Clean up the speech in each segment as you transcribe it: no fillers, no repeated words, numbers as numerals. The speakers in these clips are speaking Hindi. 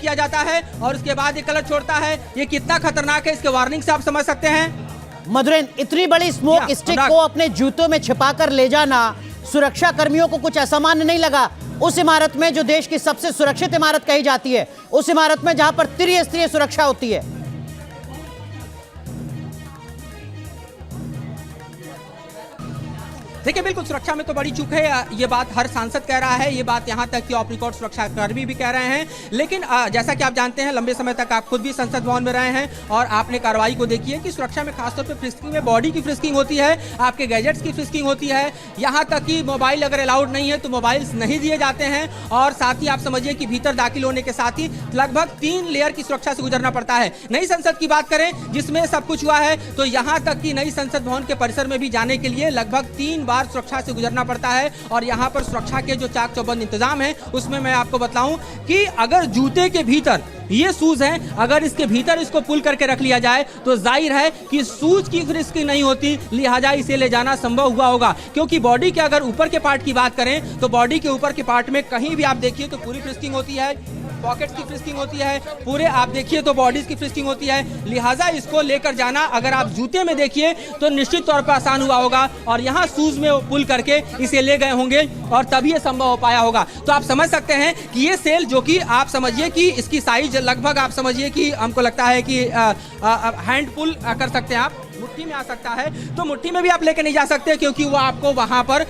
किया जाता है और उसके बाद ये कलर छोड़ता है। ये कितना खतरनाक है, इसके वार्निंग से आप समझ सकते हैं। मधुरेंद्र, इतनी बड़ी स्मोक स्टिक को अपने जूतों में छिपाकर ले जाना सुरक्षा कर्मियों को कुछ असामान्य नहीं लगा? उस इमारत में जो देश की सबसे सुरक्षित इमारत कही जाती है, उस इमारत में जहां पर त्रिस्तरीय सुरक्षा होती है। देखिए, बिल्कुल सुरक्षा में तो बड़ी चूक है, ये बात हर सांसद कह रहा है, ये बात यहाँ तक कि ऑफ रिकॉर्ड सुरक्षा कर्मी भी कह रहे हैं। लेकिन जैसा कि आप जानते हैं, लंबे समय तक आप खुद भी संसद भवन में रहे हैं और आपने कार्रवाई को देखी है कि सुरक्षा में खासतौर पे फ्रिस्किंग में बॉडी की फ्रिस्किंग होती है, आपके गैजेट्स की फ्रिस्किंग होती है, यहाँ तक कि मोबाइल अगर अलाउड नहीं है तो मोबाइल्स नहीं दिए जाते हैं। और साथ ही आप समझिए कि भीतर दाखिल होने के साथ ही लगभग 3 लेयर की सुरक्षा से गुजरना पड़ता है। नई संसद की बात करें जिसमें सब कुछ हुआ है, तो यहाँ तक कि नई संसद भवन के परिसर में भी जाने के लिए लगभग 3 बार सुरक्षा से गुजरना पड़ता है। और यहाँ पर सुरक्षा के जो चाक चौबंद इंतजाम है, उसमें मैं आपको बताऊं कि अगर जूते के भीतर ये शूज हैं, अगर इसके भीतर इसको पुल करके रख लिया जाए तो जाहिर है कि शूज की फ्रिस्किंग नहीं होती, लिहाजा इसे ले जाना संभव हुआ होगा। क्योंकि बॉडी के अगर ऊपर के पार्ट की बात करें तो बॉडी के ऊपर के पार्ट में कहीं भी आप देखिए तो पूरी फ्रिस्किंग होती है, पॉकेट्स की फ्रिस्किंग होती है, पूरे आप देखिए तो बॉडीज की फ्रिस्किंग होती है। लिहाजा इसको लेकर जाना अगर आप जूते में देखिए तो निश्चित तौर पर आसान हुआ होगा और यहाँ शूज में पुल करके इसे ले गए होंगे और तभी ये संभव हो पाया होगा। तो आप समझ सकते हैं कि ये सेल, जो कि आप समझिए कि इसकी साइज लगभग आप समझिए कि हमको लगता है कि हैंड पुल कर सकते हैं आप, मुट्ठी में आ सकता है, तो मुट्ठी में भी आप लेके नहीं जा सकते क्योंकि वो आपको वहां पर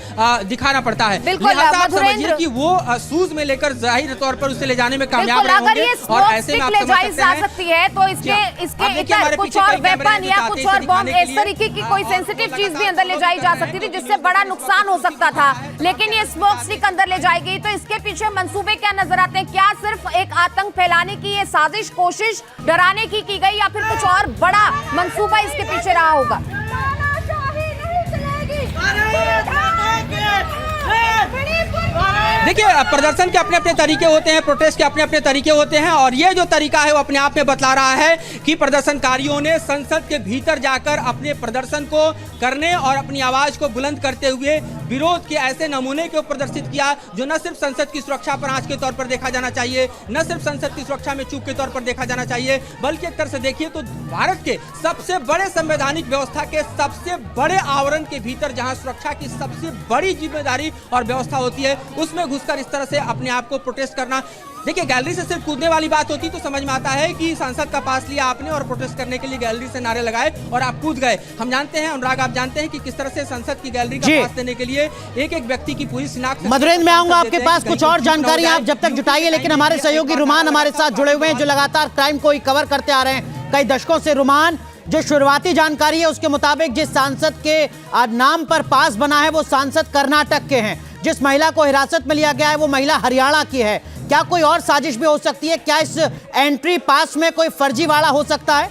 दिखाना पड़ता है। लिहाजा आप समझिए कि वो शूज में लेकर जाहिर तौर पर उसे ले जाने में कामयाब रहे होंगे। और ऐसे में आप समझ सकते हैं तो इसके कुछ और वेपन या कुछ और बॉम्ब इस तरीके की कोई सेंसिटिव चीज भी अंदर ले जाई जा सकती थी जिससे बड़ा नुकसान हो सकता था, लेकिन ये स्मोक स्टिक अंदर ले जाई गई। तो इसके पीछे मंसूबे क्या नजर आते हैं? क्या सिर्फ एक आतंक फैलाने की ये साजिश, कोशिश डराने की गई या फिर कुछ और बड़ा मंसूबा इसके पीछे रहा होगा? देखिए, प्रदर्शन के अपने अपने तरीके होते हैं, प्रोटेस्ट के अपने अपने तरीके होते हैं और ये जो तरीका है वो अपने आप में बतला रहा है कि प्रदर्शनकारियों ने संसद के भीतर जाकर अपने प्रदर्शन को करने और अपनी आवाज को बुलंद करते हुए विरोध के ऐसे नमूने को प्रदर्शित किया जो न सिर्फ संसद की सुरक्षा पर आंच के तौर पर देखा जाना चाहिए, न सिर्फ संसद की सुरक्षा में चूक के तौर पर देखा जाना चाहिए, बल्कि एक तरह से देखिए तो भारत के सबसे बड़े संवैधानिक व्यवस्था के सबसे बड़े आवरण के भीतर जहां सुरक्षा की सबसे बड़ी जिम्मेदारी और व्यवस्था होती है, उसमें घुसकर इस तरह से अपने आप को प्रोटेस्ट करना। देखिए, गैलरी से सिर्फ कूदने वाली बात होती तो समझ में आता है कि सांसद का पास लिया आपने और प्रोटेस्ट करने के लिए गैलरी से नारे लगाए और आप कूद गए। हम जानते हैं, अनुराग आप जानते हैं कि किस तरह से संसद की गैलरी का पास देने के लिए एक एक व्यक्ति की पूरी शिनाख्त। मधुरेंद्र, मैं आऊंगा आपके पास, कुछ और जानकारी आप जब तक जुटाइए, लेकिन हमारे सहयोगी रुमान हमारे साथ जुड़े हुए हैं जो लगातार क्राइम को कवर करते आ रहे हैं कई दशकों से। रुमान, जो शुरुआती जानकारी है उसके मुताबिक जिस सांसद के नाम पर पास बना है वो सांसद कर्नाटक के हैं, जिस महिला को हिरासत में लिया गया है वो महिला हरियाणा की है। क्या कोई और साजिश भी हो सकती है? क्या इस एंट्री पास में कोई फर्जीवाड़ा हो सकता है?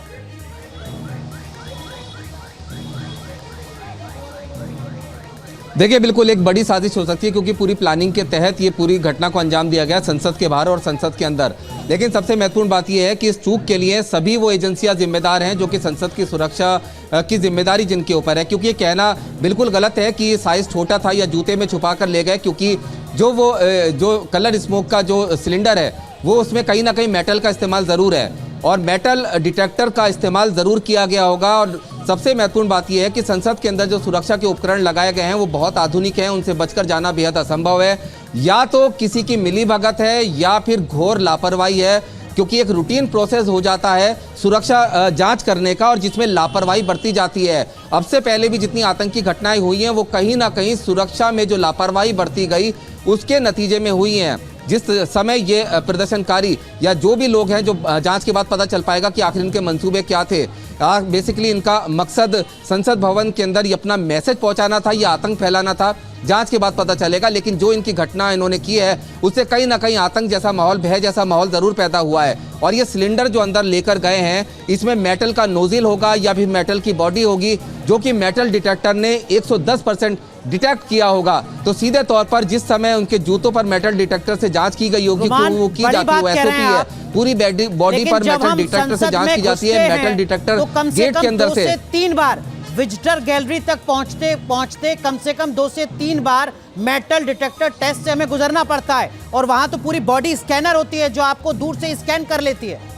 देखिए, बिल्कुल एक बड़ी साजिश हो सकती है क्योंकि पूरी प्लानिंग के तहत ये पूरी घटना को अंजाम दिया गया संसद के बाहर और संसद के अंदर। लेकिन सबसे महत्वपूर्ण बात यह है कि इस चूक के लिए सभी वो एजेंसियां जिम्मेदार हैं जो कि संसद की सुरक्षा की जिम्मेदारी जिनके ऊपर है। क्योंकि ये कहना बिल्कुल गलत है कि साइज छोटा था या जूते में छुपा कर ले गए, क्योंकि जो कलर स्मोक का जो सिलेंडर है वो उसमें कहीं ना कहीं मेटल का इस्तेमाल ज़रूर है और मेटल डिटेक्टर का इस्तेमाल ज़रूर किया गया होगा। और सबसे महत्वपूर्ण बात यह है कि संसद के अंदर जो सुरक्षा के उपकरण लगाए गए हैं वो बहुत आधुनिक हैं, उनसे बचकर जाना बेहद असंभव है। या तो किसी की मिलीभगत है या फिर घोर लापरवाही है, क्योंकि एक रूटीन प्रोसेस हो जाता है सुरक्षा जांच करने का और जिसमें लापरवाही बरती जाती है। अब से पहले भी जितनी आतंकी घटनाएं हुई हैं वो कहीं ना कहीं सुरक्षा में जो लापरवाही बरती गई उसके नतीजे में हुई हैं। जिस समय ये प्रदर्शनकारी या जो भी लोग हैं, जो जांच के बाद पता चल पाएगा कि आखिर इनके मंसूबे क्या थे, बेसिकली इनका मकसद संसद भवन के अंदर ये अपना मैसेज पहुंचाना था या आतंक फैलाना था, जांच के बाद पता चलेगा। लेकिन जो इनकी घटना इन्होंने की है उससे कहीं ना कहीं आतंक जैसा माहौल, भय जैसा माहौल जरूर पैदा हुआ है। और ये सिलेंडर जो अंदर लेकर गए हैं इसमें मेटल का नोजिल होगा या फिर मेटल की बॉडी होगी जो कि मेटल डिटेक्टर ने 110% डिटेक्ट किया होगा। तो सीधे तौर पर जिस समय उनके जूतों पर मेटल डिटेक्टर से जांच की गई होगी तो वो की जाती है, एसओपी है, पूरी बॉडी पर मेटल डिटेक्टर से जांच की जाती है। मेटल डिटेक्टर गेट के अंदर से 3 बार विजिटर गैलरी तक पहुंचते पहुंचते कम से कम 2 से 3 बार मेटल डिटेक्टर टेस्ट से हमें गुजरना पड़ता है, और वहां तो पूरी बॉडी स्कैनर होती है जो आपको दूर से स्कैन कर लेती है।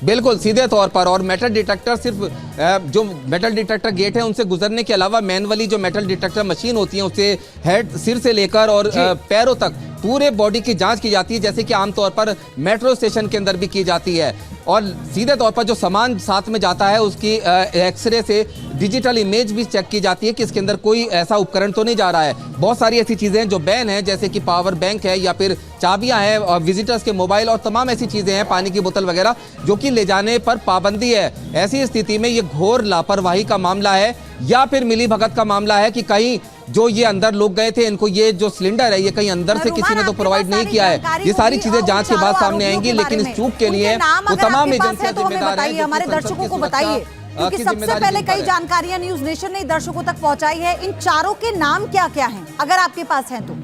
बिल्कुल सीधे तौर पर, और मेटल डिटेक्टर सिर्फ जो मेटल डिटेक्टर गेट है उनसे गुजरने के अलावा मैनुअली जो मेटल डिटेक्टर मशीन होती है उससे हेड, सिर से लेकर और पैरों तक पूरे बॉडी की जांच की जाती है, जैसे कि आमतौर पर मेट्रो स्टेशन के अंदर भी की जाती है। और सीधे तौर पर जो सामान साथ में जाता है उसकी एक्सरे से डिजिटल इमेज भी चेक की जाती है कि इसके अंदर कोई ऐसा उपकरण तो नहीं जा रहा है। बहुत सारी ऐसी चीज़ें हैं जो बैन है, जैसे कि पावर बैंक है या फिर चाबियां हैं और विजिटर्स के मोबाइल और तमाम ऐसी चीज़ें हैं, पानी की बोतल वगैरह, जो कि ले जाने पर पाबंदी है। ऐसी स्थिति में ये घोर लापरवाही का मामला है या फिर मिली भगत का मामला है कि कहीं जो ये अंदर लोग गए थे इनको ये जो सिलेंडर है ये कहीं अंदर से किसी ने तो प्रोवाइड नहीं किया है। ये सारी चीजें जांच के बाद सामने आएंगी, लेकिन इस चूक के लिए वो तमाम एजेंसियां जिम्मेदार हैं। हमारे दर्शकों को बताइए, क्योंकि सबसे पहले कई जानकारियां न्यूज नेशन ने दर्शकों तक पहुंचाई है। इन चारों के नाम क्या क्या हैं, अगर आपके पास हैं तो?